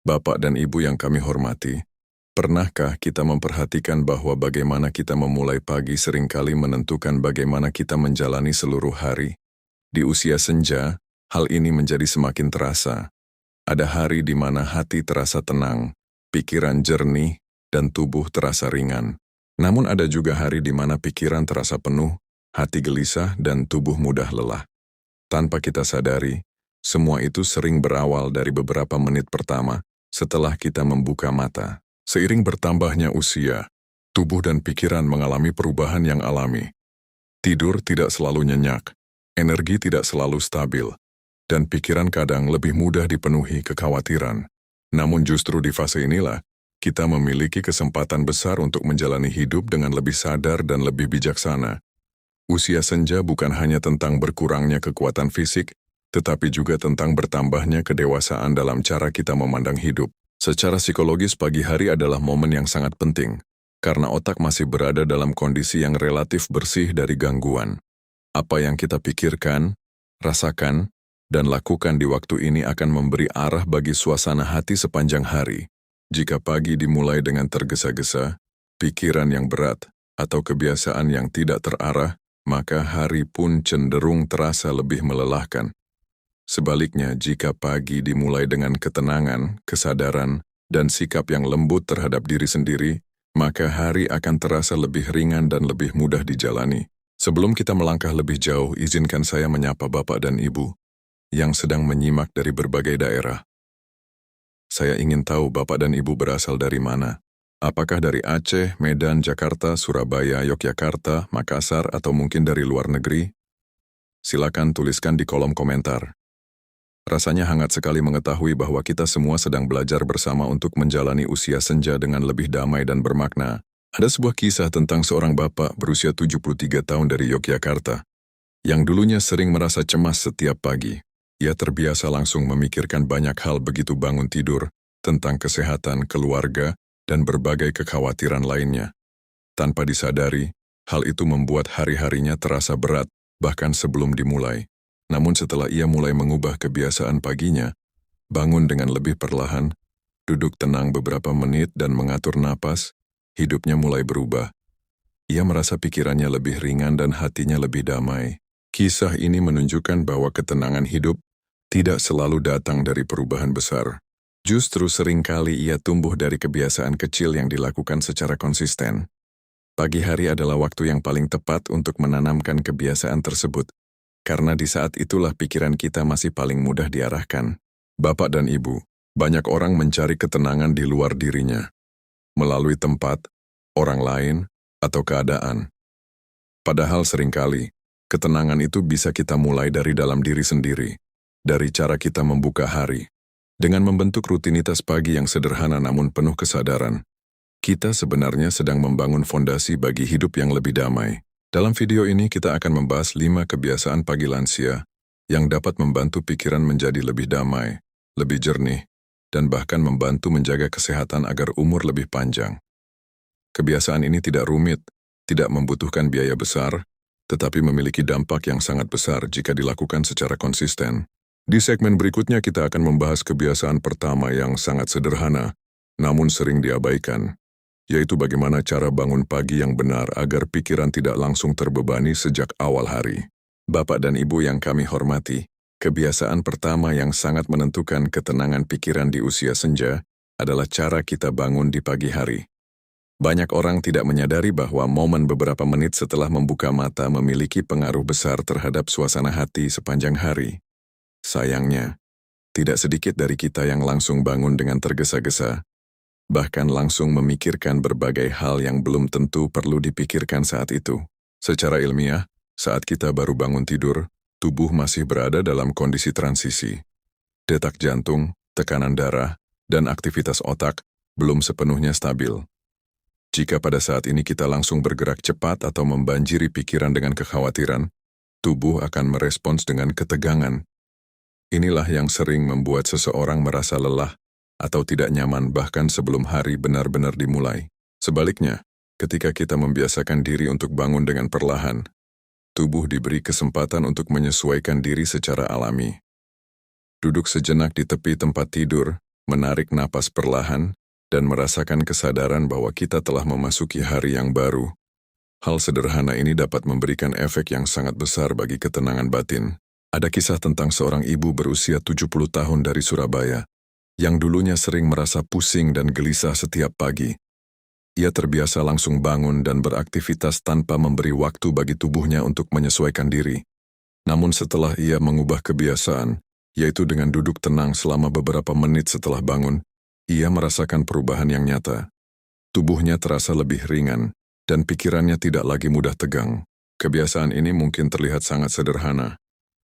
Bapak dan Ibu yang kami hormati, pernahkah kita memperhatikan bahwa bagaimana kita memulai pagi seringkali menentukan bagaimana kita menjalani seluruh hari? Di usia senja, hal ini menjadi semakin terasa. Ada hari di mana hati terasa tenang, pikiran jernih, dan tubuh terasa ringan. Namun ada juga hari di mana pikiran terasa penuh, hati gelisah, dan tubuh mudah lelah. Tanpa kita sadari, semua itu sering berawal dari beberapa menit pertama setelah kita membuka mata. Seiring bertambahnya usia, tubuh dan pikiran mengalami perubahan yang alami. Tidur tidak selalu nyenyak, energi tidak selalu stabil, dan pikiran kadang lebih mudah dipenuhi kekhawatiran. Namun justru di fase inilah, kita memiliki kesempatan besar untuk menjalani hidup dengan lebih sadar dan lebih bijaksana. Usia senja bukan hanya tentang berkurangnya kekuatan fisik, tetapi juga tentang bertambahnya kedewasaan dalam cara kita memandang hidup. Secara psikologis, pagi hari adalah momen yang sangat penting, karena otak masih berada dalam kondisi yang relatif bersih dari gangguan. Apa yang kita pikirkan, rasakan, dan lakukan di waktu ini akan memberi arah bagi suasana hati sepanjang hari. Jika pagi dimulai dengan tergesa-gesa, pikiran yang berat, atau kebiasaan yang tidak terarah, maka hari pun cenderung terasa lebih melelahkan. Sebaliknya, jika pagi dimulai dengan ketenangan, kesadaran, dan sikap yang lembut terhadap diri sendiri, maka hari akan terasa lebih ringan dan lebih mudah dijalani. Sebelum kita melangkah lebih jauh, izinkan saya menyapa Bapak dan Ibu yang sedang menyimak dari berbagai daerah. Saya ingin tahu Bapak dan Ibu berasal dari mana. Apakah dari Aceh, Medan, Jakarta, Surabaya, Yogyakarta, Makassar, atau mungkin dari luar negeri? Silakan tuliskan di kolom komentar. Rasanya hangat sekali mengetahui bahwa kita semua sedang belajar bersama untuk menjalani usia senja dengan lebih damai dan bermakna. Ada sebuah kisah tentang seorang bapak berusia 73 tahun dari Yogyakarta, yang dulunya sering merasa cemas setiap pagi. Ia terbiasa langsung memikirkan banyak hal begitu bangun tidur, tentang kesehatan, keluarga, dan berbagai kekhawatiran lainnya. Tanpa disadari, hal itu membuat hari-harinya terasa berat, bahkan sebelum dimulai. Namun setelah ia mulai mengubah kebiasaan paginya, bangun dengan lebih perlahan, duduk tenang beberapa menit dan mengatur napas, hidupnya mulai berubah. Ia merasa pikirannya lebih ringan dan hatinya lebih damai. Kisah ini menunjukkan bahwa ketenangan hidup tidak selalu datang dari perubahan besar. Justru seringkali ia tumbuh dari kebiasaan kecil yang dilakukan secara konsisten. Pagi hari adalah waktu yang paling tepat untuk menanamkan kebiasaan tersebut, karena di saat itulah pikiran kita masih paling mudah diarahkan. Bapak dan Ibu, banyak orang mencari ketenangan di luar dirinya, melalui tempat, orang lain, atau keadaan. Padahal seringkali, ketenangan itu bisa kita mulai dari dalam diri sendiri, dari cara kita membuka hari. Dengan membentuk rutinitas pagi yang sederhana namun penuh kesadaran, kita sebenarnya sedang membangun fondasi bagi hidup yang lebih damai. Dalam video ini kita akan membahas 5 kebiasaan pagi lansia yang dapat membantu pikiran menjadi lebih damai, lebih jernih, dan bahkan membantu menjaga kesehatan agar umur lebih panjang. Kebiasaan ini tidak rumit, tidak membutuhkan biaya besar, tetapi memiliki dampak yang sangat besar jika dilakukan secara konsisten. Di segmen berikutnya kita akan membahas kebiasaan pertama yang sangat sederhana, namun sering diabaikan, yaitu bagaimana cara bangun pagi yang benar agar pikiran tidak langsung terbebani sejak awal hari. Bapak dan Ibu yang kami hormati, kebiasaan pertama yang sangat menentukan ketenangan pikiran di usia senja adalah cara kita bangun di pagi hari. Banyak orang tidak menyadari bahwa momen beberapa menit setelah membuka mata memiliki pengaruh besar terhadap suasana hati sepanjang hari. Sayangnya, tidak sedikit dari kita yang langsung bangun dengan tergesa-gesa, bahkan langsung memikirkan berbagai hal yang belum tentu perlu dipikirkan saat itu. Secara ilmiah, saat kita baru bangun tidur, tubuh masih berada dalam kondisi transisi. Detak jantung, tekanan darah, dan aktivitas otak belum sepenuhnya stabil. Jika pada saat ini kita langsung bergerak cepat atau membanjiri pikiran dengan kekhawatiran, tubuh akan merespons dengan ketegangan. Inilah yang sering membuat seseorang merasa lelah atau tidak nyaman bahkan sebelum hari benar-benar dimulai. Sebaliknya, ketika kita membiasakan diri untuk bangun dengan perlahan, tubuh diberi kesempatan untuk menyesuaikan diri secara alami. Duduk sejenak di tepi tempat tidur, menarik napas perlahan, dan merasakan kesadaran bahwa kita telah memasuki hari yang baru. Hal sederhana ini dapat memberikan efek yang sangat besar bagi ketenangan batin. Ada kisah tentang seorang ibu berusia 70 tahun dari Surabaya, yang dulunya sering merasa pusing dan gelisah setiap pagi. Ia terbiasa langsung bangun dan beraktivitas tanpa memberi waktu bagi tubuhnya untuk menyesuaikan diri. Namun setelah ia mengubah kebiasaan, yaitu dengan duduk tenang selama beberapa menit setelah bangun, ia merasakan perubahan yang nyata. Tubuhnya terasa lebih ringan, dan pikirannya tidak lagi mudah tegang. Kebiasaan ini mungkin terlihat sangat sederhana,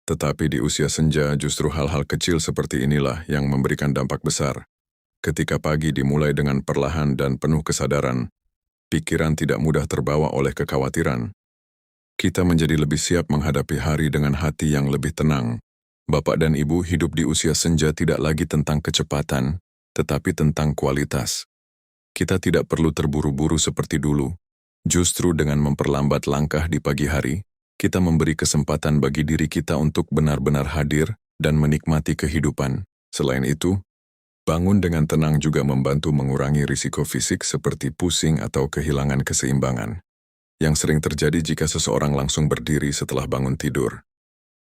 tetapi di usia senja justru hal-hal kecil seperti inilah yang memberikan dampak besar. Ketika pagi dimulai dengan perlahan dan penuh kesadaran, pikiran tidak mudah terbawa oleh kekhawatiran. Kita menjadi lebih siap menghadapi hari dengan hati yang lebih tenang. Bapak dan Ibu, hidup di usia senja tidak lagi tentang kecepatan, tetapi tentang kualitas. Kita tidak perlu terburu-buru seperti dulu. Justru dengan memperlambat langkah di pagi hari, kita memberi kesempatan bagi diri kita untuk benar-benar hadir dan menikmati kehidupan. Selain itu, bangun dengan tenang juga membantu mengurangi risiko fisik seperti pusing atau kehilangan keseimbangan, yang sering terjadi jika seseorang langsung berdiri setelah bangun tidur.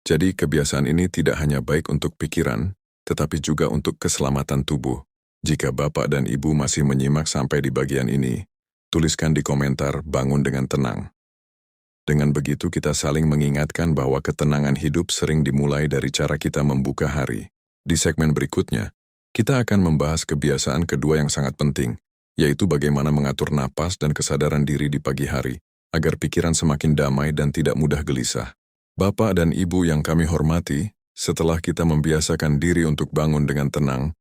Jadi kebiasaan ini tidak hanya baik untuk pikiran, tetapi juga untuk keselamatan tubuh. Jika Bapak dan Ibu masih menyimak sampai di bagian ini, tuliskan di komentar "bangun dengan tenang". Dengan begitu kita saling mengingatkan bahwa ketenangan hidup sering dimulai dari cara kita membuka hari. Di segmen berikutnya, kita akan membahas kebiasaan kedua yang sangat penting, yaitu bagaimana mengatur napas dan kesadaran diri di pagi hari, agar pikiran semakin damai dan tidak mudah gelisah. Bapak dan Ibu yang kami hormati, setelah kita membiasakan diri untuk bangun dengan tenang,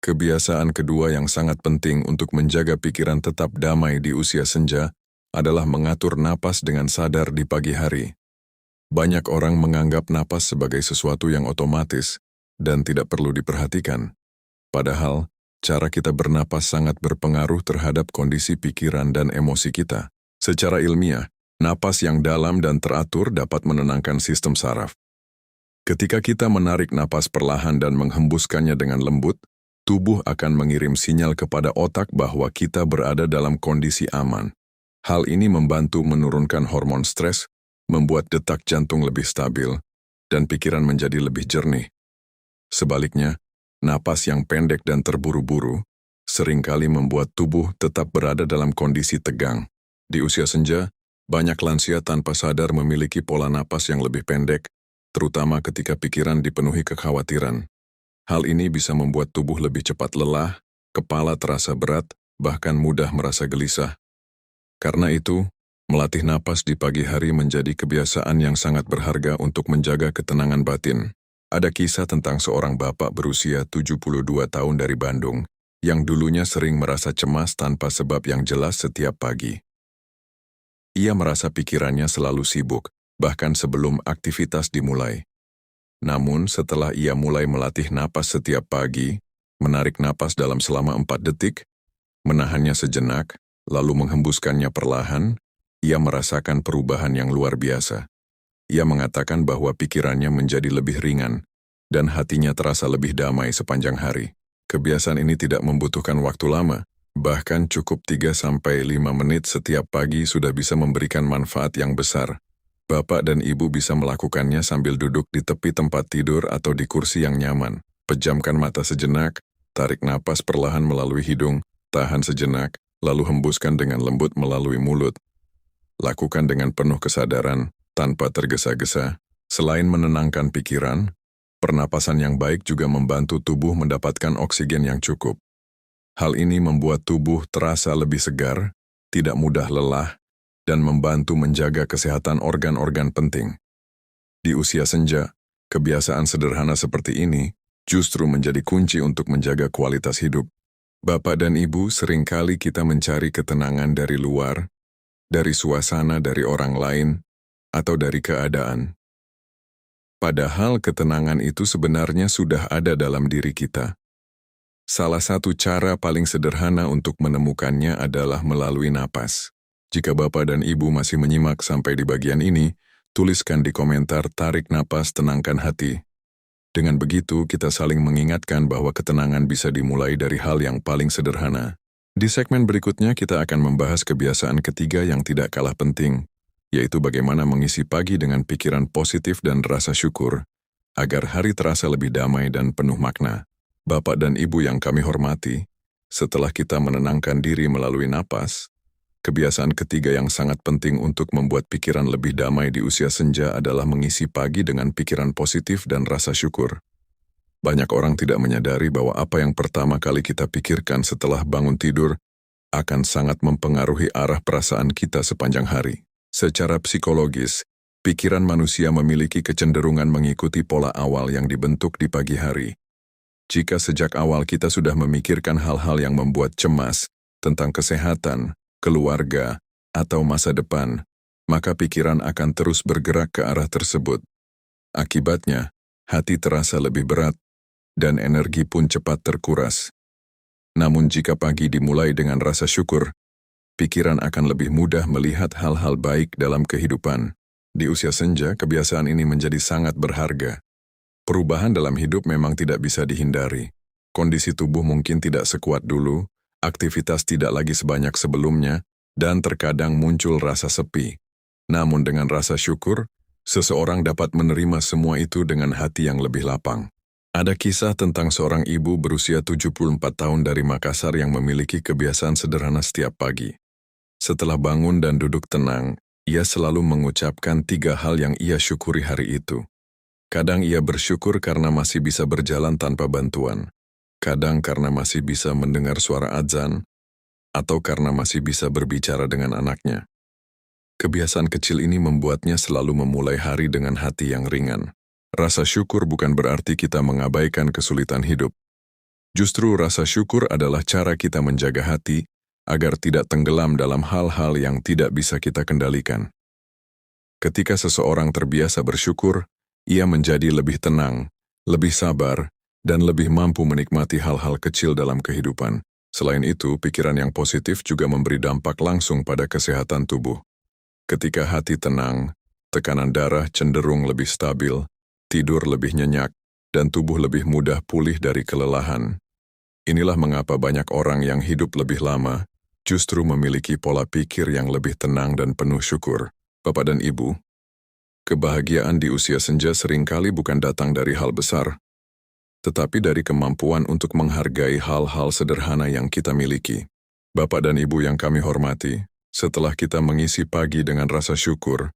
kebiasaan kedua yang sangat penting untuk menjaga pikiran tetap damai di usia senja adalah mengatur napas dengan sadar di pagi hari. Banyak orang menganggap napas sebagai sesuatu yang otomatis dan tidak perlu diperhatikan. Padahal, cara kita bernapas sangat berpengaruh terhadap kondisi pikiran dan emosi kita. Secara ilmiah, napas yang dalam dan teratur dapat menenangkan sistem saraf. Ketika kita menarik napas perlahan dan menghembuskannya dengan lembut, tubuh akan mengirim sinyal kepada otak bahwa kita berada dalam kondisi aman. Hal ini membantu menurunkan hormon stres, membuat detak jantung lebih stabil, dan pikiran menjadi lebih jernih. Sebaliknya, napas yang pendek dan terburu-buru seringkali membuat tubuh tetap berada dalam kondisi tegang. Di usia senja, banyak lansia tanpa sadar memiliki pola napas yang lebih pendek, terutama ketika pikiran dipenuhi kekhawatiran. Hal ini bisa membuat tubuh lebih cepat lelah, kepala terasa berat, bahkan mudah merasa gelisah. Karena itu, melatih napas di pagi hari menjadi kebiasaan yang sangat berharga untuk menjaga ketenangan batin. Ada kisah tentang seorang bapak berusia 72 tahun dari Bandung, yang dulunya sering merasa cemas tanpa sebab yang jelas setiap pagi. Ia merasa pikirannya selalu sibuk, bahkan sebelum aktivitas dimulai. Namun setelah ia mulai melatih napas setiap pagi, menarik napas dalam selama 4 detik, menahannya sejenak, lalu menghembuskannya perlahan, ia merasakan perubahan yang luar biasa. Ia mengatakan bahwa pikirannya menjadi lebih ringan, dan hatinya terasa lebih damai sepanjang hari. Kebiasaan ini tidak membutuhkan waktu lama, bahkan cukup 3-5 menit setiap pagi sudah bisa memberikan manfaat yang besar. Bapak dan Ibu bisa melakukannya sambil duduk di tepi tempat tidur atau di kursi yang nyaman. Pejamkan mata sejenak, tarik napas perlahan melalui hidung, tahan sejenak, lalu hembuskan dengan lembut melalui mulut. Lakukan dengan penuh kesadaran, tanpa tergesa-gesa. Selain menenangkan pikiran, pernapasan yang baik juga membantu tubuh mendapatkan oksigen yang cukup. Hal ini membuat tubuh terasa lebih segar, tidak mudah lelah, dan membantu menjaga kesehatan organ-organ penting. Di usia senja, kebiasaan sederhana seperti ini justru menjadi kunci untuk menjaga kualitas hidup. Bapak dan Ibu, seringkali kita mencari ketenangan dari luar, dari suasana, dari orang lain, atau dari keadaan. Padahal ketenangan itu sebenarnya sudah ada dalam diri kita. Salah satu cara paling sederhana untuk menemukannya adalah melalui napas. Jika Bapak dan Ibu masih menyimak sampai di bagian ini, tuliskan di komentar "tarik napas, tenangkan hati". Dengan begitu, kita saling mengingatkan bahwa ketenangan bisa dimulai dari hal yang paling sederhana. Di segmen berikutnya, kita akan membahas kebiasaan ketiga yang tidak kalah penting, yaitu bagaimana mengisi pagi dengan pikiran positif dan rasa syukur, agar hari terasa lebih damai dan penuh makna. Bapak dan Ibu yang kami hormati, setelah kita menenangkan diri melalui napas, kebiasaan ketiga yang sangat penting untuk membuat pikiran lebih damai di usia senja adalah mengisi pagi dengan pikiran positif dan rasa syukur. Banyak orang tidak menyadari bahwa apa yang pertama kali kita pikirkan setelah bangun tidur akan sangat mempengaruhi arah perasaan kita sepanjang hari. Secara psikologis, pikiran manusia memiliki kecenderungan mengikuti pola awal yang dibentuk di pagi hari. Jika sejak awal kita sudah memikirkan hal-hal yang membuat cemas tentang kesehatan, keluarga, atau masa depan, maka pikiran akan terus bergerak ke arah tersebut. Akibatnya, hati terasa lebih berat, dan energi pun cepat terkuras. Namun jika pagi dimulai dengan rasa syukur, pikiran akan lebih mudah melihat hal-hal baik dalam kehidupan. Di usia senja, kebiasaan ini menjadi sangat berharga. Perubahan dalam hidup memang tidak bisa dihindari. Kondisi tubuh mungkin tidak sekuat dulu, aktivitas tidak lagi sebanyak sebelumnya, dan terkadang muncul rasa sepi. Namun dengan rasa syukur, seseorang dapat menerima semua itu dengan hati yang lebih lapang. Ada kisah tentang seorang ibu berusia 74 tahun dari Makassar yang memiliki kebiasaan sederhana setiap pagi. Setelah bangun dan duduk tenang, ia selalu mengucapkan 3 hal yang ia syukuri hari itu. Kadang ia bersyukur karena masih bisa berjalan tanpa bantuan. Kadang karena masih bisa mendengar suara azan, atau karena masih bisa berbicara dengan anaknya. Kebiasaan kecil ini membuatnya selalu memulai hari dengan hati yang ringan. Rasa syukur bukan berarti kita mengabaikan kesulitan hidup. Justru rasa syukur adalah cara kita menjaga hati agar tidak tenggelam dalam hal-hal yang tidak bisa kita kendalikan. Ketika seseorang terbiasa bersyukur, ia menjadi lebih tenang, lebih sabar, dan lebih mampu menikmati hal-hal kecil dalam kehidupan. Selain itu, pikiran yang positif juga memberi dampak langsung pada kesehatan tubuh. Ketika hati tenang, tekanan darah cenderung lebih stabil, tidur lebih nyenyak, dan tubuh lebih mudah pulih dari kelelahan. Inilah mengapa banyak orang yang hidup lebih lama justru memiliki pola pikir yang lebih tenang dan penuh syukur. Bapak dan Ibu, kebahagiaan di usia senja seringkali bukan datang dari hal besar, tetapi dari kemampuan untuk menghargai hal-hal sederhana yang kita miliki. Bapak dan Ibu yang kami hormati, setelah kita mengisi pagi dengan rasa syukur,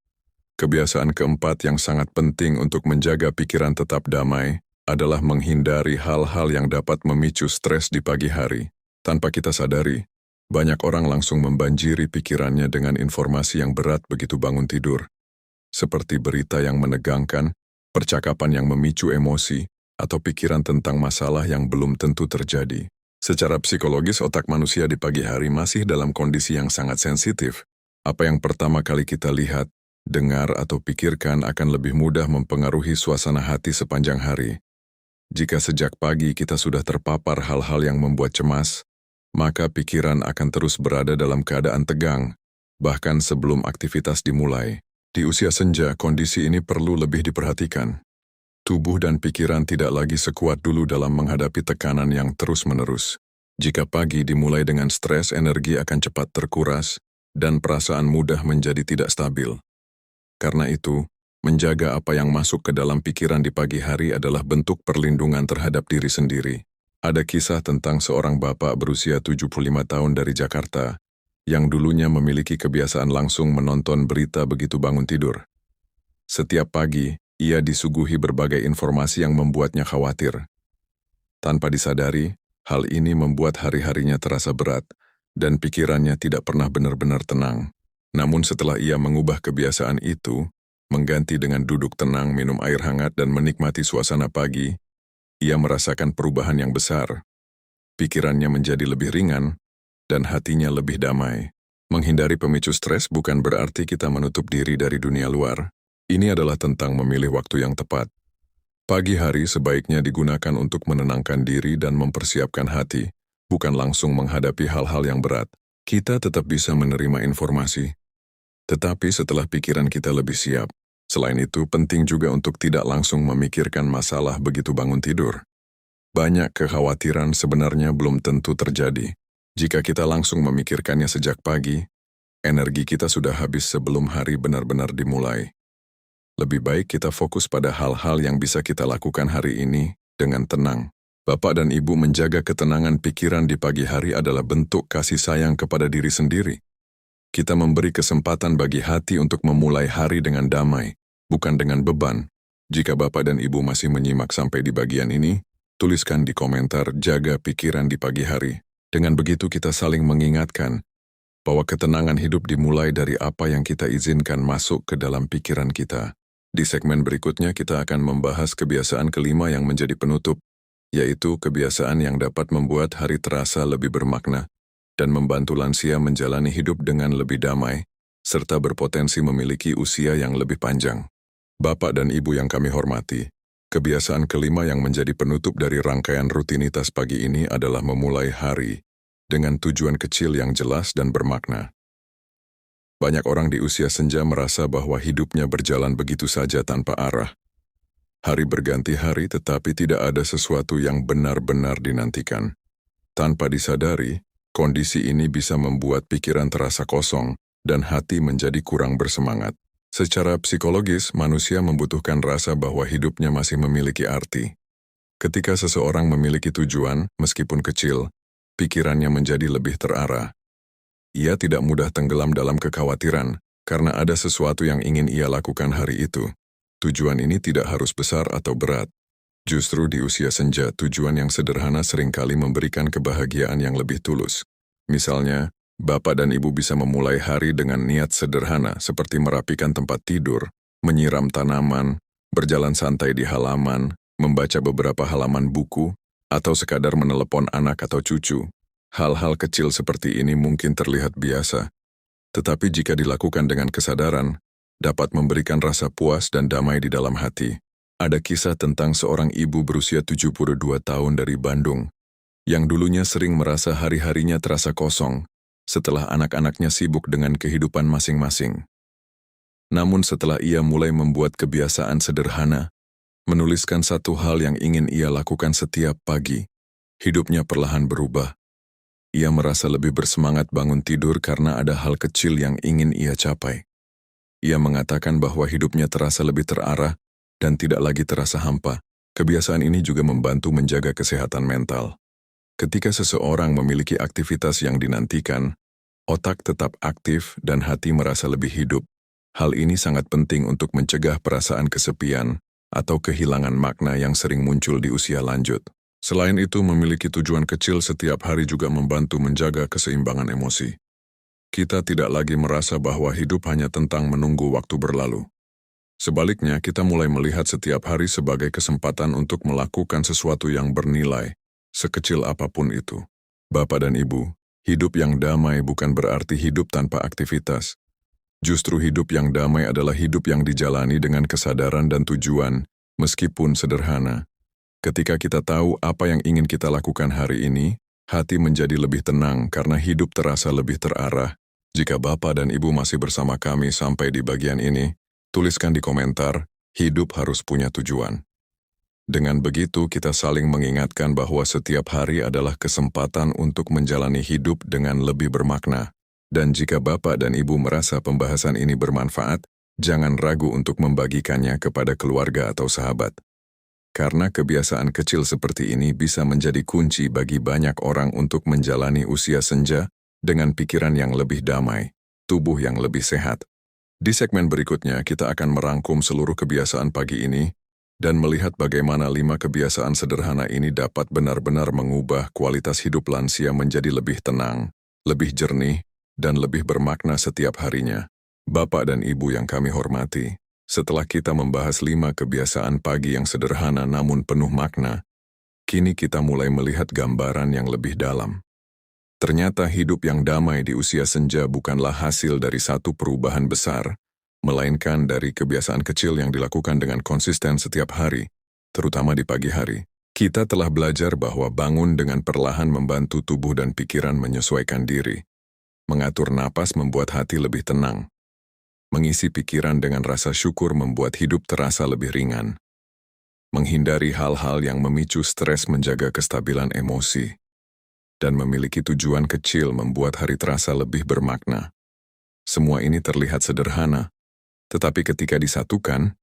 kebiasaan keempat yang sangat penting untuk menjaga pikiran tetap damai adalah menghindari hal-hal yang dapat memicu stres di pagi hari. Tanpa kita sadari, banyak orang langsung membanjiri pikirannya dengan informasi yang berat begitu bangun tidur, seperti berita yang menegangkan, percakapan yang memicu emosi, atau pikiran tentang masalah yang belum tentu terjadi. Secara psikologis, otak manusia di pagi hari masih dalam kondisi yang sangat sensitif. Apa yang pertama kali kita lihat, dengar, atau pikirkan akan lebih mudah mempengaruhi suasana hati sepanjang hari. Jika sejak pagi kita sudah terpapar hal-hal yang membuat cemas, maka pikiran akan terus berada dalam keadaan tegang, bahkan sebelum aktivitas dimulai. Di usia senja, kondisi ini perlu lebih diperhatikan. Tubuh dan pikiran tidak lagi sekuat dulu dalam menghadapi tekanan yang terus-menerus. Jika pagi dimulai dengan stres, energi akan cepat terkuras, dan perasaan mudah menjadi tidak stabil. Karena itu, menjaga apa yang masuk ke dalam pikiran di pagi hari adalah bentuk perlindungan terhadap diri sendiri. Ada kisah tentang seorang bapak berusia 75 tahun dari Jakarta, yang dulunya memiliki kebiasaan langsung menonton berita begitu bangun tidur. Setiap pagi, ia disuguhi berbagai informasi yang membuatnya khawatir. Tanpa disadari, hal ini membuat hari-harinya terasa berat, dan pikirannya tidak pernah benar-benar tenang. Namun setelah ia mengubah kebiasaan itu, mengganti dengan duduk tenang, minum air hangat, dan menikmati suasana pagi, ia merasakan perubahan yang besar. Pikirannya menjadi lebih ringan, dan hatinya lebih damai. Menghindari pemicu stres bukan berarti kita menutup diri dari dunia luar. Ini adalah tentang memilih waktu yang tepat. Pagi hari sebaiknya digunakan untuk menenangkan diri dan mempersiapkan hati, bukan langsung menghadapi hal-hal yang berat. Kita tetap bisa menerima informasi, tetapi setelah pikiran kita lebih siap, Selain itu, penting juga untuk tidak langsung memikirkan masalah begitu bangun tidur. Banyak kekhawatiran sebenarnya belum tentu terjadi. Jika kita langsung memikirkannya sejak pagi, energi kita sudah habis sebelum hari benar-benar dimulai. Lebih baik kita fokus pada hal-hal yang bisa kita lakukan hari ini dengan tenang. Bapak dan Ibu menjaga ketenangan pikiran di pagi hari adalah bentuk kasih sayang kepada diri sendiri. Kita memberi kesempatan bagi hati untuk memulai hari dengan damai, bukan dengan beban. Jika Bapak dan Ibu masih menyimak sampai di bagian ini, tuliskan di komentar jaga pikiran di pagi hari. Dengan begitu kita saling mengingatkan bahwa ketenangan hidup dimulai dari apa yang kita izinkan masuk ke dalam pikiran kita. Di segmen berikutnya kita akan membahas kebiasaan kelima yang menjadi penutup, yaitu kebiasaan yang dapat membuat hari terasa lebih bermakna dan membantu lansia menjalani hidup dengan lebih damai, serta berpotensi memiliki usia yang lebih panjang. Bapak dan Ibu yang kami hormati, kebiasaan kelima yang menjadi penutup dari rangkaian rutinitas pagi ini adalah memulai hari dengan tujuan kecil yang jelas dan bermakna. Banyak orang di usia senja merasa bahwa hidupnya berjalan begitu saja tanpa arah. Hari berganti hari tetapi tidak ada sesuatu yang benar-benar dinantikan. Tanpa disadari, kondisi ini bisa membuat pikiran terasa kosong dan hati menjadi kurang bersemangat. Secara psikologis, manusia membutuhkan rasa bahwa hidupnya masih memiliki arti. Ketika seseorang memiliki tujuan, meskipun kecil, pikirannya menjadi lebih terarah. Ia tidak mudah tenggelam dalam kekhawatiran, karena ada sesuatu yang ingin ia lakukan hari itu. Tujuan ini tidak harus besar atau berat. Justru di usia senja, tujuan yang sederhana seringkali memberikan kebahagiaan yang lebih tulus. Misalnya, Bapak dan Ibu bisa memulai hari dengan niat sederhana seperti merapikan tempat tidur, menyiram tanaman, berjalan santai di halaman, membaca beberapa halaman buku, atau sekadar menelepon anak atau cucu. Hal-hal kecil seperti ini mungkin terlihat biasa, tetapi jika dilakukan dengan kesadaran, dapat memberikan rasa puas dan damai di dalam hati. Ada kisah tentang seorang ibu berusia 72 tahun dari Bandung, yang dulunya sering merasa hari-harinya terasa kosong, setelah anak-anaknya sibuk dengan kehidupan masing-masing. Namun setelah ia mulai membuat kebiasaan sederhana, menuliskan satu hal yang ingin ia lakukan setiap pagi, hidupnya perlahan berubah. Ia merasa lebih bersemangat bangun tidur karena ada hal kecil yang ingin ia capai. Ia mengatakan bahwa hidupnya terasa lebih terarah dan tidak lagi terasa hampa. Kebiasaan ini juga membantu menjaga kesehatan mental. Ketika seseorang memiliki aktivitas yang dinantikan, otak tetap aktif dan hati merasa lebih hidup. Hal ini sangat penting untuk mencegah perasaan kesepian atau kehilangan makna yang sering muncul di usia lanjut. Selain itu, memiliki tujuan kecil setiap hari juga membantu menjaga keseimbangan emosi. Kita tidak lagi merasa bahwa hidup hanya tentang menunggu waktu berlalu. Sebaliknya, kita mulai melihat setiap hari sebagai kesempatan untuk melakukan sesuatu yang bernilai, sekecil apapun itu. Bapak dan Ibu, hidup yang damai bukan berarti hidup tanpa aktivitas. Justru hidup yang damai adalah hidup yang dijalani dengan kesadaran dan tujuan, meskipun sederhana. Ketika kita tahu apa yang ingin kita lakukan hari ini, hati menjadi lebih tenang karena hidup terasa lebih terarah. Jika Bapak dan Ibu masih bersama kami sampai di bagian ini, tuliskan di komentar, hidup harus punya tujuan. Dengan begitu, kita saling mengingatkan bahwa setiap hari adalah kesempatan untuk menjalani hidup dengan lebih bermakna. Dan jika Bapak dan Ibu merasa pembahasan ini bermanfaat, jangan ragu untuk membagikannya kepada keluarga atau sahabat. Karena kebiasaan kecil seperti ini bisa menjadi kunci bagi banyak orang untuk menjalani usia senja dengan pikiran yang lebih damai, tubuh yang lebih sehat. Di segmen berikutnya, kita akan merangkum seluruh kebiasaan pagi ini dan melihat bagaimana 5 kebiasaan sederhana ini dapat benar-benar mengubah kualitas hidup lansia menjadi lebih tenang, lebih jernih, dan lebih bermakna setiap harinya. Bapak dan Ibu yang kami hormati, setelah kita membahas 5 kebiasaan pagi yang sederhana namun penuh makna, kini kita mulai melihat gambaran yang lebih dalam. Ternyata hidup yang damai di usia senja bukanlah hasil dari satu perubahan besar, melainkan dari kebiasaan kecil yang dilakukan dengan konsisten setiap hari, terutama di pagi hari. Kita telah belajar bahwa bangun dengan perlahan membantu tubuh dan pikiran menyesuaikan diri. Mengatur napas membuat hati lebih tenang. Mengisi pikiran dengan rasa syukur membuat hidup terasa lebih ringan. Menghindari hal-hal yang memicu stres menjaga kestabilan emosi. Dan memiliki tujuan kecil membuat hari terasa lebih bermakna. Semua ini terlihat sederhana, tetapi ketika disatukan,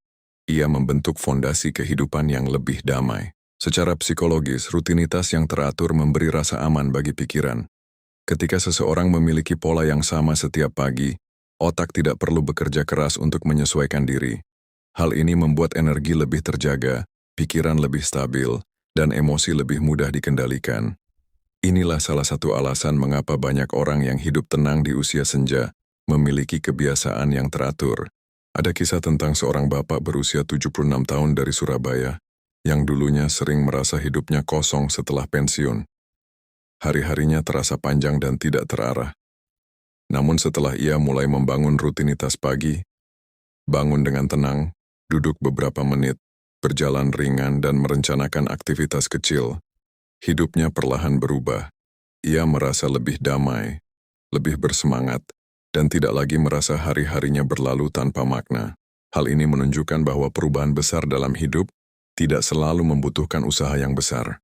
ia membentuk fondasi kehidupan yang lebih damai. Secara psikologis, rutinitas yang teratur memberi rasa aman bagi pikiran. Ketika seseorang memiliki pola yang sama setiap pagi, otak tidak perlu bekerja keras untuk menyesuaikan diri. Hal ini membuat energi lebih terjaga, pikiran lebih stabil, dan emosi lebih mudah dikendalikan. Inilah salah satu alasan mengapa banyak orang yang hidup tenang di usia senja memiliki kebiasaan yang teratur. Ada kisah tentang seorang bapak berusia 76 tahun dari Surabaya yang dulunya sering merasa hidupnya kosong setelah pensiun. Hari-harinya terasa panjang dan tidak terarah. Namun setelah ia mulai membangun rutinitas pagi, bangun dengan tenang, duduk beberapa menit, berjalan ringan dan merencanakan aktivitas kecil, hidupnya perlahan berubah. Ia merasa lebih damai, lebih bersemangat, dan tidak lagi merasa hari-harinya berlalu tanpa makna. Hal ini menunjukkan bahwa perubahan besar dalam hidup tidak selalu membutuhkan usaha yang besar.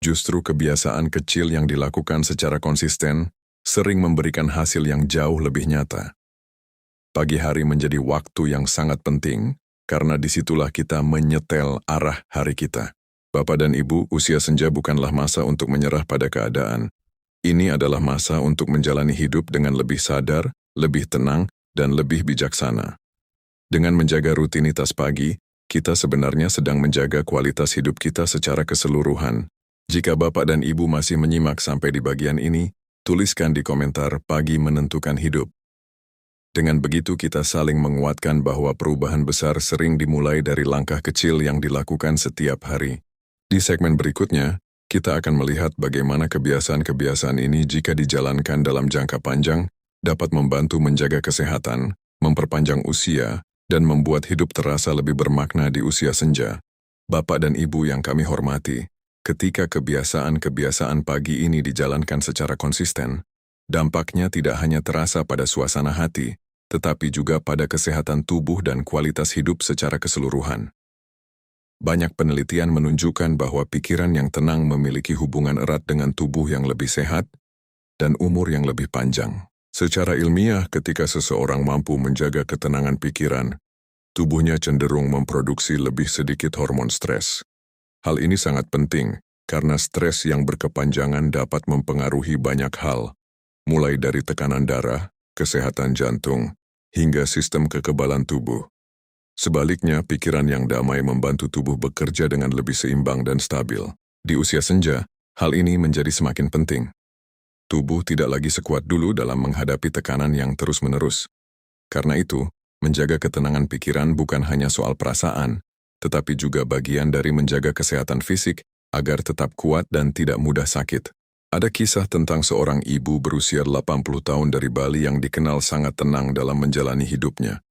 Justru kebiasaan kecil yang dilakukan secara konsisten sering memberikan hasil yang jauh lebih nyata. Pagi hari menjadi waktu yang sangat penting karena disitulah kita menyetel arah hari kita. Bapak dan Ibu, usia senja bukanlah masa untuk menyerah pada keadaan. Ini adalah masa untuk menjalani hidup dengan lebih sadar, lebih tenang, dan lebih bijaksana. Dengan menjaga rutinitas pagi, kita sebenarnya sedang menjaga kualitas hidup kita secara keseluruhan. Jika Bapak dan Ibu masih menyimak sampai di bagian ini, tuliskan di komentar "Pagi menentukan hidup". Dengan begitu kita saling menguatkan bahwa perubahan besar sering dimulai dari langkah kecil yang dilakukan setiap hari. Di segmen berikutnya, kita akan melihat bagaimana kebiasaan-kebiasaan ini jika dijalankan dalam jangka panjang dapat membantu menjaga kesehatan, memperpanjang usia, dan membuat hidup terasa lebih bermakna di usia senja. Bapak dan Ibu yang kami hormati, ketika kebiasaan-kebiasaan pagi ini dijalankan secara konsisten, dampaknya tidak hanya terasa pada suasana hati, tetapi juga pada kesehatan tubuh dan kualitas hidup secara keseluruhan. Banyak penelitian menunjukkan bahwa pikiran yang tenang memiliki hubungan erat dengan tubuh yang lebih sehat dan umur yang lebih panjang. Secara ilmiah, ketika seseorang mampu menjaga ketenangan pikiran, tubuhnya cenderung memproduksi lebih sedikit hormon stres. Hal ini sangat penting karena stres yang berkepanjangan dapat mempengaruhi banyak hal, mulai dari tekanan darah, kesehatan jantung, hingga sistem kekebalan tubuh. Sebaliknya, pikiran yang damai membantu tubuh bekerja dengan lebih seimbang dan stabil. Di usia senja, hal ini menjadi semakin penting. Tubuh tidak lagi sekuat dulu dalam menghadapi tekanan yang terus-menerus. Karena itu, menjaga ketenangan pikiran bukan hanya soal perasaan, tetapi juga bagian dari menjaga kesehatan fisik agar tetap kuat dan tidak mudah sakit. Ada kisah tentang seorang ibu berusia 80 tahun dari Bali yang dikenal sangat tenang dalam menjalani hidupnya.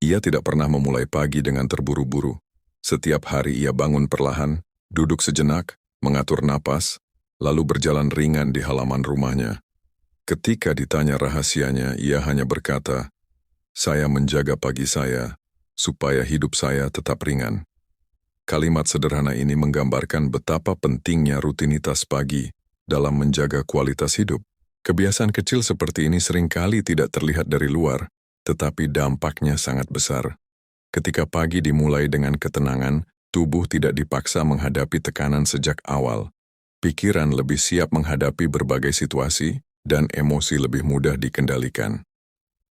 Ia tidak pernah memulai pagi dengan terburu-buru. Setiap hari ia bangun perlahan, duduk sejenak, mengatur napas, lalu berjalan ringan di halaman rumahnya. Ketika ditanya rahasianya, ia hanya berkata, "Saya menjaga pagi saya, supaya hidup saya tetap ringan." Kalimat sederhana ini menggambarkan betapa pentingnya rutinitas pagi dalam menjaga kualitas hidup. Kebiasaan kecil seperti ini seringkali tidak terlihat dari luar, tetapi dampaknya sangat besar. Ketika pagi dimulai dengan ketenangan, tubuh tidak dipaksa menghadapi tekanan sejak awal. Pikiran lebih siap menghadapi berbagai situasi, dan emosi lebih mudah dikendalikan.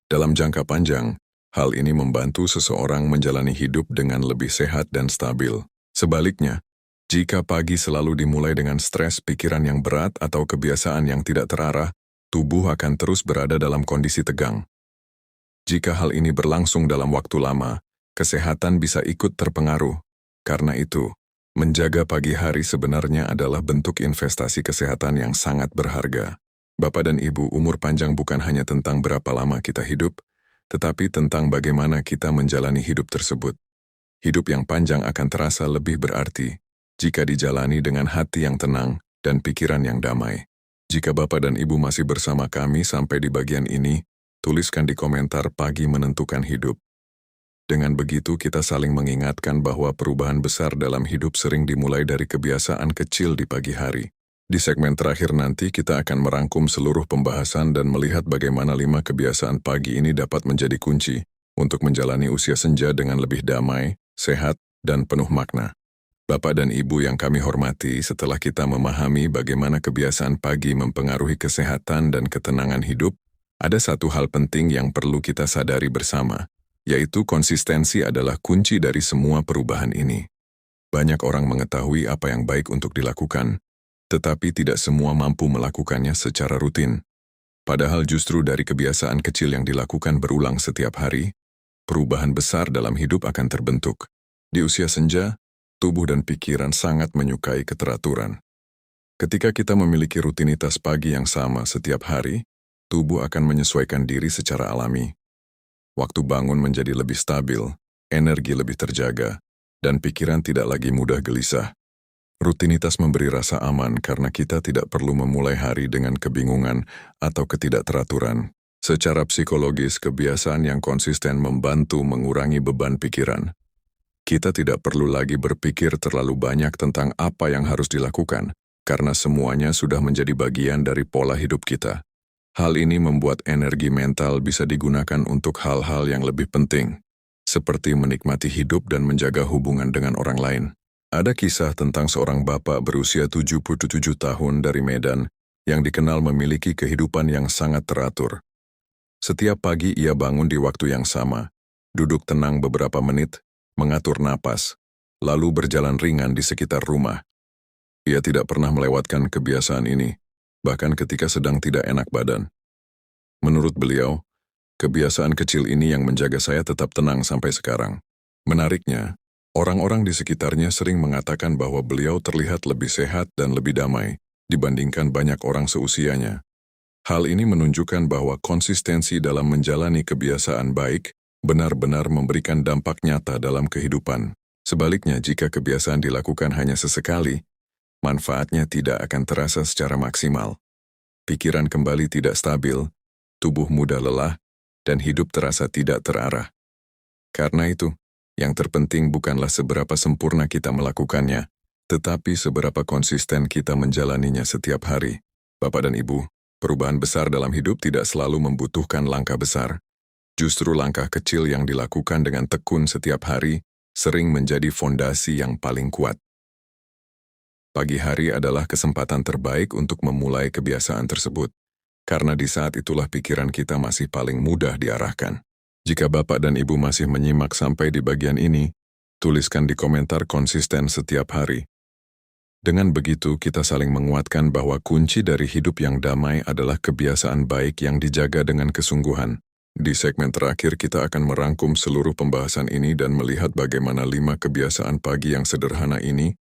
Dalam jangka panjang, hal ini membantu seseorang menjalani hidup dengan lebih sehat dan stabil. Sebaliknya, jika pagi selalu dimulai dengan stres, pikiran yang berat, atau kebiasaan yang tidak terarah, tubuh akan terus berada dalam kondisi tegang. Jika hal ini berlangsung dalam waktu lama, kesehatan bisa ikut terpengaruh. Karena itu, menjaga pagi hari sebenarnya adalah bentuk investasi kesehatan yang sangat berharga. Bapak dan Ibu, umur panjang bukan hanya tentang berapa lama kita hidup, tetapi tentang bagaimana kita menjalani hidup tersebut. Hidup yang panjang akan terasa lebih berarti jika dijalani dengan hati yang tenang dan pikiran yang damai. Jika Bapak dan Ibu masih bersama kami sampai di bagian ini, Tuliskan di komentar pagi menentukan hidup. Dengan begitu kita saling mengingatkan bahwa perubahan besar dalam hidup sering dimulai dari kebiasaan kecil di pagi hari. Di segmen terakhir nanti kita akan merangkum seluruh pembahasan dan melihat bagaimana 5 kebiasaan pagi ini dapat menjadi kunci untuk menjalani usia senja dengan lebih damai, sehat, dan penuh makna. Bapak dan Ibu yang kami hormati, setelah kita memahami bagaimana kebiasaan pagi mempengaruhi kesehatan dan ketenangan hidup, ada satu hal penting yang perlu kita sadari bersama, yaitu konsistensi adalah kunci dari semua perubahan ini. Banyak orang mengetahui apa yang baik untuk dilakukan, tetapi tidak semua mampu melakukannya secara rutin. Padahal justru dari kebiasaan kecil yang dilakukan berulang setiap hari, perubahan besar dalam hidup akan terbentuk. Di usia senja, tubuh dan pikiran sangat menyukai keteraturan. Ketika kita memiliki rutinitas pagi yang sama setiap hari, tubuh akan menyesuaikan diri secara alami. Waktu bangun menjadi lebih stabil, energi lebih terjaga, dan pikiran tidak lagi mudah gelisah. Rutinitas memberi rasa aman karena kita tidak perlu memulai hari dengan kebingungan atau ketidakteraturan. Secara psikologis, kebiasaan yang konsisten membantu mengurangi beban pikiran. Kita tidak perlu lagi berpikir terlalu banyak tentang apa yang harus dilakukan, karena semuanya sudah menjadi bagian dari pola hidup kita. Hal ini membuat energi mental bisa digunakan untuk hal-hal yang lebih penting, seperti menikmati hidup dan menjaga hubungan dengan orang lain. Ada kisah tentang seorang bapak berusia 77 tahun dari Medan yang dikenal memiliki kehidupan yang sangat teratur. Setiap pagi ia bangun di waktu yang sama, duduk tenang beberapa menit, mengatur napas, lalu berjalan ringan di sekitar rumah. Ia tidak pernah melewatkan kebiasaan ini, bahkan ketika sedang tidak enak badan. Menurut beliau, kebiasaan kecil ini yang menjaga saya tetap tenang sampai sekarang. Menariknya, orang-orang di sekitarnya sering mengatakan bahwa beliau terlihat lebih sehat dan lebih damai dibandingkan banyak orang seusianya. Hal ini menunjukkan bahwa konsistensi dalam menjalani kebiasaan baik benar-benar memberikan dampak nyata dalam kehidupan. Sebaliknya, jika kebiasaan dilakukan hanya sesekali, manfaatnya tidak akan terasa secara maksimal. Pikiran kembali tidak stabil, tubuh mudah lelah, dan hidup terasa tidak terarah. Karena itu, yang terpenting bukanlah seberapa sempurna kita melakukannya, tetapi seberapa konsisten kita menjalaninya setiap hari. Bapak dan Ibu, perubahan besar dalam hidup tidak selalu membutuhkan langkah besar. Justru langkah kecil yang dilakukan dengan tekun setiap hari sering menjadi fondasi yang paling kuat. Pagi hari adalah kesempatan terbaik untuk memulai kebiasaan tersebut, karena di saat itulah pikiran kita masih paling mudah diarahkan. Jika Bapak dan Ibu masih menyimak sampai di bagian ini, tuliskan di komentar konsisten setiap hari. Dengan begitu, kita saling menguatkan bahwa kunci dari hidup yang damai adalah kebiasaan baik yang dijaga dengan kesungguhan. Di segmen terakhir, kita akan merangkum seluruh pembahasan ini dan melihat bagaimana 5 kebiasaan pagi yang sederhana ini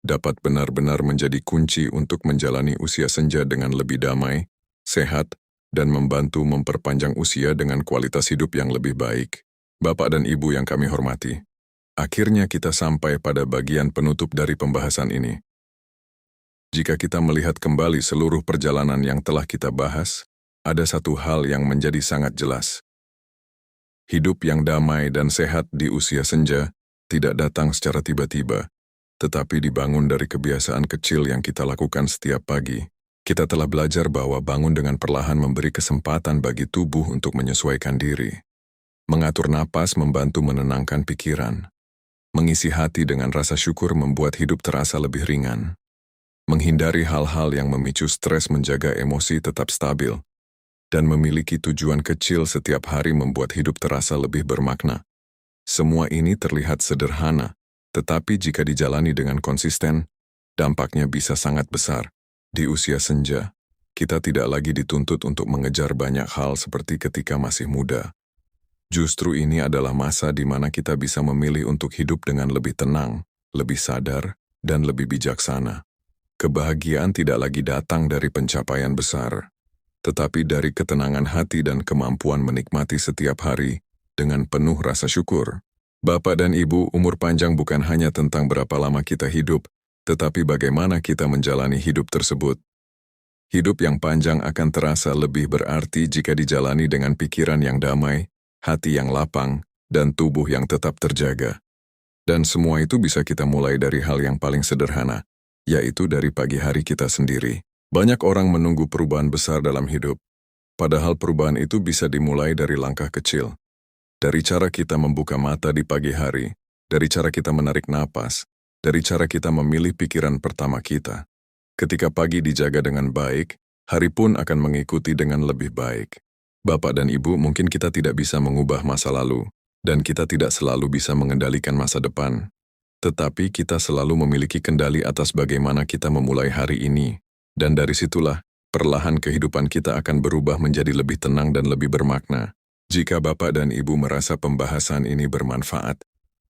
dapat benar-benar menjadi kunci untuk menjalani usia senja dengan lebih damai, sehat, dan membantu memperpanjang usia dengan kualitas hidup yang lebih baik. Bapak dan Ibu yang kami hormati, akhirnya kita sampai pada bagian penutup dari pembahasan ini. Jika kita melihat kembali seluruh perjalanan yang telah kita bahas, ada satu hal yang menjadi sangat jelas. Hidup yang damai dan sehat di usia senja tidak datang secara tiba-tiba, tetapi dibangun dari kebiasaan kecil yang kita lakukan setiap pagi. Kita telah belajar bahwa bangun dengan perlahan memberi kesempatan bagi tubuh untuk menyesuaikan diri. Mengatur napas membantu menenangkan pikiran. Mengisi hati dengan rasa syukur membuat hidup terasa lebih ringan. Menghindari hal-hal yang memicu stres menjaga emosi tetap stabil. Dan memiliki tujuan kecil setiap hari membuat hidup terasa lebih bermakna. Semua ini terlihat sederhana, tetapi jika dijalani dengan konsisten, dampaknya bisa sangat besar. Di usia senja, kita tidak lagi dituntut untuk mengejar banyak hal seperti ketika masih muda. Justru ini adalah masa di mana kita bisa memilih untuk hidup dengan lebih tenang, lebih sadar, dan lebih bijaksana. Kebahagiaan tidak lagi datang dari pencapaian besar, tetapi dari ketenangan hati dan kemampuan menikmati setiap hari dengan penuh rasa syukur. Bapak dan Ibu, umur panjang bukan hanya tentang berapa lama kita hidup, tetapi bagaimana kita menjalani hidup tersebut. Hidup yang panjang akan terasa lebih berarti jika dijalani dengan pikiran yang damai, hati yang lapang, dan tubuh yang tetap terjaga. Dan semua itu bisa kita mulai dari hal yang paling sederhana, yaitu dari pagi hari kita sendiri. Banyak orang menunggu perubahan besar dalam hidup, padahal perubahan itu bisa dimulai dari langkah kecil. Dari cara kita membuka mata di pagi hari, dari cara kita menarik napas, dari cara kita memilih pikiran pertama kita. Ketika pagi dijaga dengan baik, hari pun akan mengikuti dengan lebih baik. Bapak dan Ibu, mungkin kita tidak bisa mengubah masa lalu, dan kita tidak selalu bisa mengendalikan masa depan. Tetapi kita selalu memiliki kendali atas bagaimana kita memulai hari ini, dan dari situlah, perlahan kehidupan kita akan berubah menjadi lebih tenang dan lebih bermakna. Jika Bapak dan Ibu merasa pembahasan ini bermanfaat,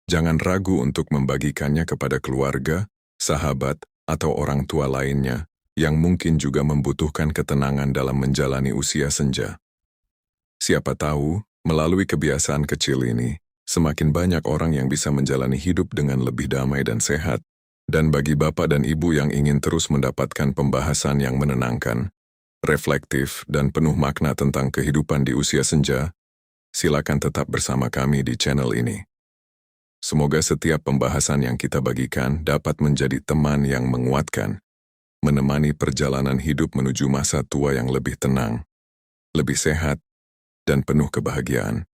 jangan ragu untuk membagikannya kepada keluarga, sahabat, atau orang tua lainnya yang mungkin juga membutuhkan ketenangan dalam menjalani usia senja. Siapa tahu, melalui kebiasaan kecil ini, semakin banyak orang yang bisa menjalani hidup dengan lebih damai dan sehat. Dan bagi Bapak dan Ibu yang ingin terus mendapatkan pembahasan yang menenangkan, reflektif, dan penuh makna tentang kehidupan di usia senja, silakan tetap bersama kami di channel ini. Semoga setiap pembahasan yang kita bagikan dapat menjadi teman yang menguatkan, menemani perjalanan hidup menuju masa tua yang lebih tenang, lebih sehat, dan penuh kebahagiaan.